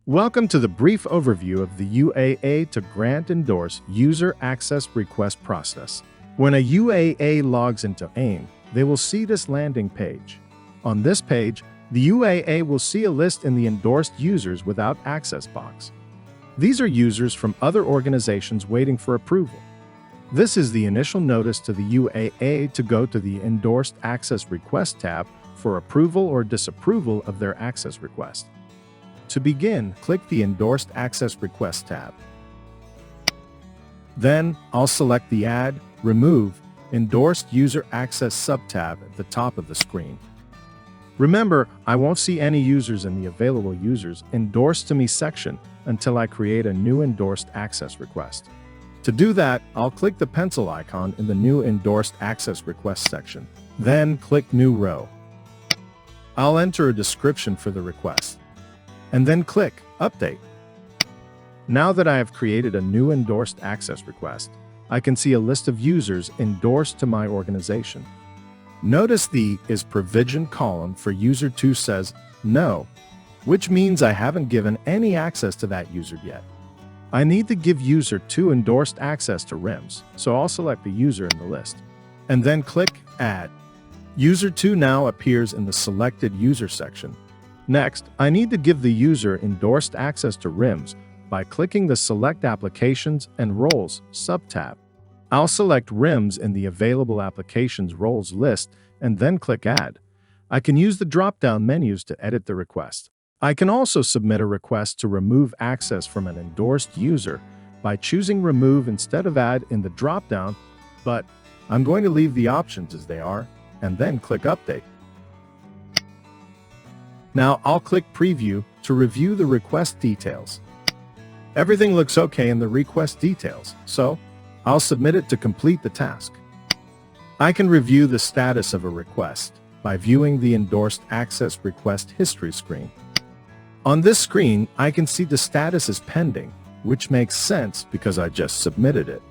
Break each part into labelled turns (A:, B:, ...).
A: Welcome to the brief overview of the UAA to grant endorse user access request process. When a UAA logs into AIM, they will see this landing page. On this page, the UAA will see a list in the endorsed users without access box. These are users from other organizations waiting for approval. This is the initial notice to the UAA to go to the Endorsed Access Request tab for approval or disapproval of their access request. To begin, click the Endorsed Access Request tab. Then, I'll select the Add, Remove, Endorsed User Access subtab at the top of the screen. Remember, I won't see any users in the Available Users Endorsed to Me section until I create a new Endorsed Access Request. To do that, I'll click the pencil icon in the new Endorsed Access Request section. Then, click New Row. I'll enter a description for the request, and then click Update. Now that I have created a new endorsed access request, I can see a list of users endorsed to my organization. Notice the Is Provisioned column for user 2 says No, which means I haven't given any access to that user yet. I need to give user 2 endorsed access to RIMS, so I'll select the user in the list, and then click Add. User 2 now appears in the Selected User section. Next, I need to give the user endorsed access to RIMS by clicking the Select Applications and Roles subtab. I'll select RIMS in the Available Applications Roles list and then click Add. I can use the drop-down menus to edit the request. I can also submit a request to remove access from an endorsed user by choosing Remove instead of Add in the drop-down, but I'm going to leave the options as they are and then click Update. Now I'll click Preview to review the request details. Everything looks okay in the request details, so I'll submit it to complete the task. I can review the status of a request by viewing the Endorsed Access Request History screen. On this screen, I can see the status is pending, which makes sense because I just submitted it.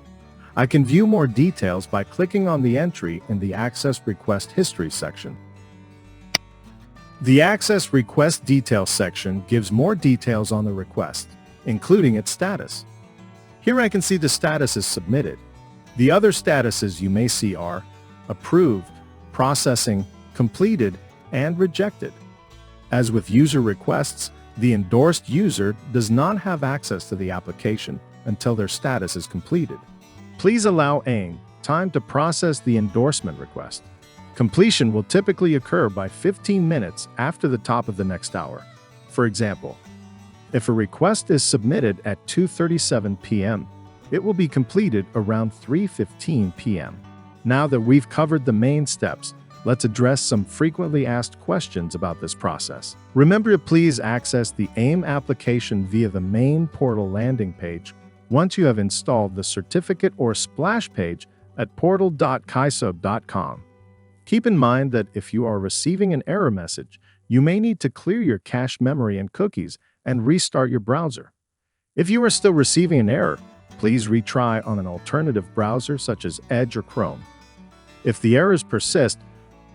A: I can view more details by clicking on the entry in the Access Request History section. The Access Request Details section gives more details on the request, including its status. Here I can see the status is submitted. The other statuses you may see are Approved, Processing, Completed, and Rejected. As with user requests, the endorsed user does not have access to the application until their status is completed. Please allow AIM time to process the endorsement request. Completion will typically occur by 15 minutes after the top of the next hour. For example, if a request is submitted at 2:37 p.m., it will be completed around 3:15 p.m. Now that we've covered the main steps, let's address some frequently asked questions about this process. Remember to please access the AIM application via the main portal landing page once you have installed the certificate or splash page at portal.kaiso.com. Keep in mind that if you are receiving an error message, you may need to clear your cache memory and cookies and restart your browser. If you are still receiving an error, please retry on an alternative browser such as Edge or Chrome. If the errors persist,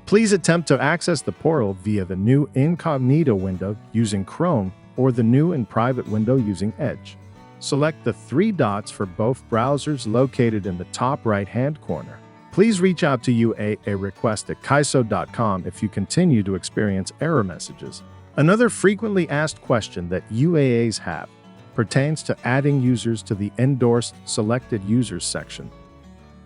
A: please attempt to access the portal via the new incognito window using Chrome or the new in private window using Edge. Select the 3 dots for both browsers located in the top right-hand corner. Please reach out to UAA request at kaiso.com if you continue to experience error messages. Another frequently asked question that UAAs have pertains to adding users to the Endorsed Selected Users section.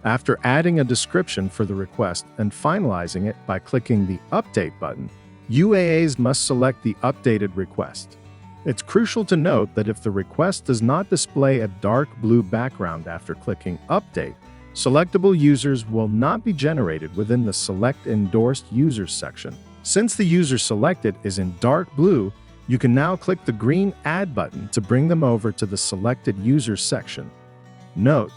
A: After adding a description for the request and finalizing it by clicking the Update button, UAAs must select the updated request. It's crucial to note that if the request does not display a dark blue background after clicking Update, selectable users will not be generated within the Select Endorsed Users section. Since the user selected is in dark blue, you can now click the green Add button to bring them over to the Selected Users section. Note,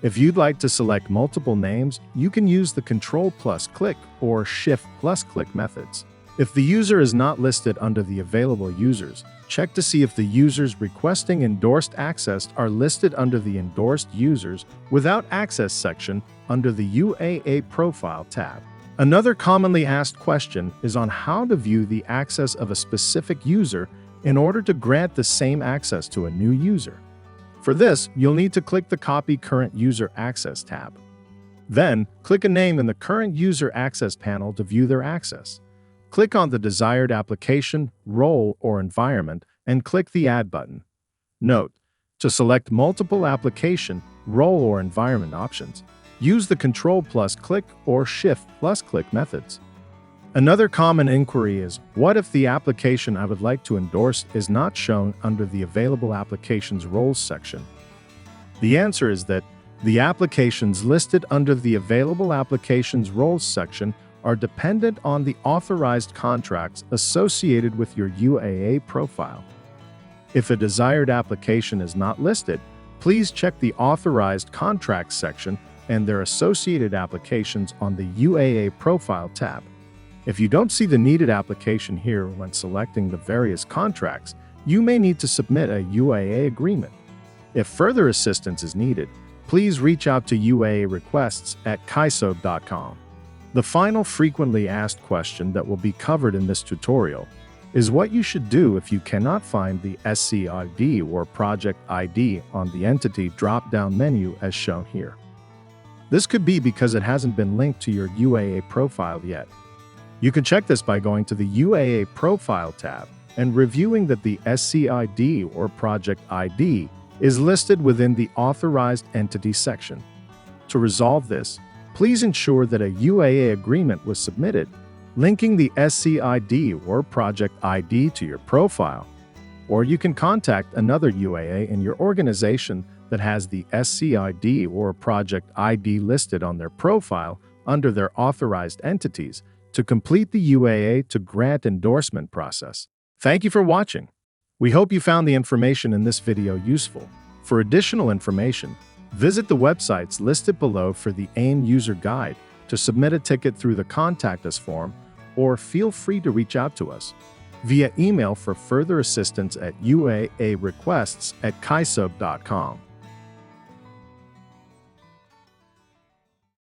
A: if you'd like to select multiple names, you can use the Ctrl+Click or Shift+Click methods. If the user is not listed under the Available Users, check to see if the users requesting endorsed access are listed under the Endorsed Users Without Access section under the UAA Profile tab. Another commonly asked question is on how to view the access of a specific user in order to grant the same access to a new user. For this, you'll need to click the Copy Current User Access tab. Then, click a name in the Current User Access panel to view their access. Click on the desired application, role, or environment, and click the Add button. Note: to select multiple application, role, or environment options, use the Ctrl+Click or Shift+Click methods. Another common inquiry is, what if the application I would like to endorse is not shown under the Available Applications Roles section? The answer is that the applications listed under the Available Applications Roles section are dependent on the authorized contracts associated with your UAA profile. If a desired application is not listed, please check the Authorized Contracts section and their associated applications on the UAA Profile tab. If you don't see the needed application here when selecting the various contracts, you may need to submit a UAA agreement. If further assistance is needed, please reach out to UAA requests at kaisob.com. The final frequently asked question that will be covered in this tutorial is what you should do if you cannot find the SCID or project ID on the entity drop-down menu as shown here. This could be because it hasn't been linked to your UAA profile yet. You can check this by going to the UAA Profile tab and reviewing that the SCID or project ID is listed within the Authorized Entity section. To resolve this, please ensure that a UAA agreement was submitted, linking the SCID or project ID to your profile, or you can contact another UAA in your organization that has the SCID or project ID listed on their profile under their authorized entities to complete the UAA to grant endorsement process. Thank you for watching. We hope you found the information in this video useful. For additional information, visit the websites listed below for the AIM user guide to submit a ticket through the Contact Us form, or feel free to reach out to us via email for further assistance at uaarequests@kaisob.com.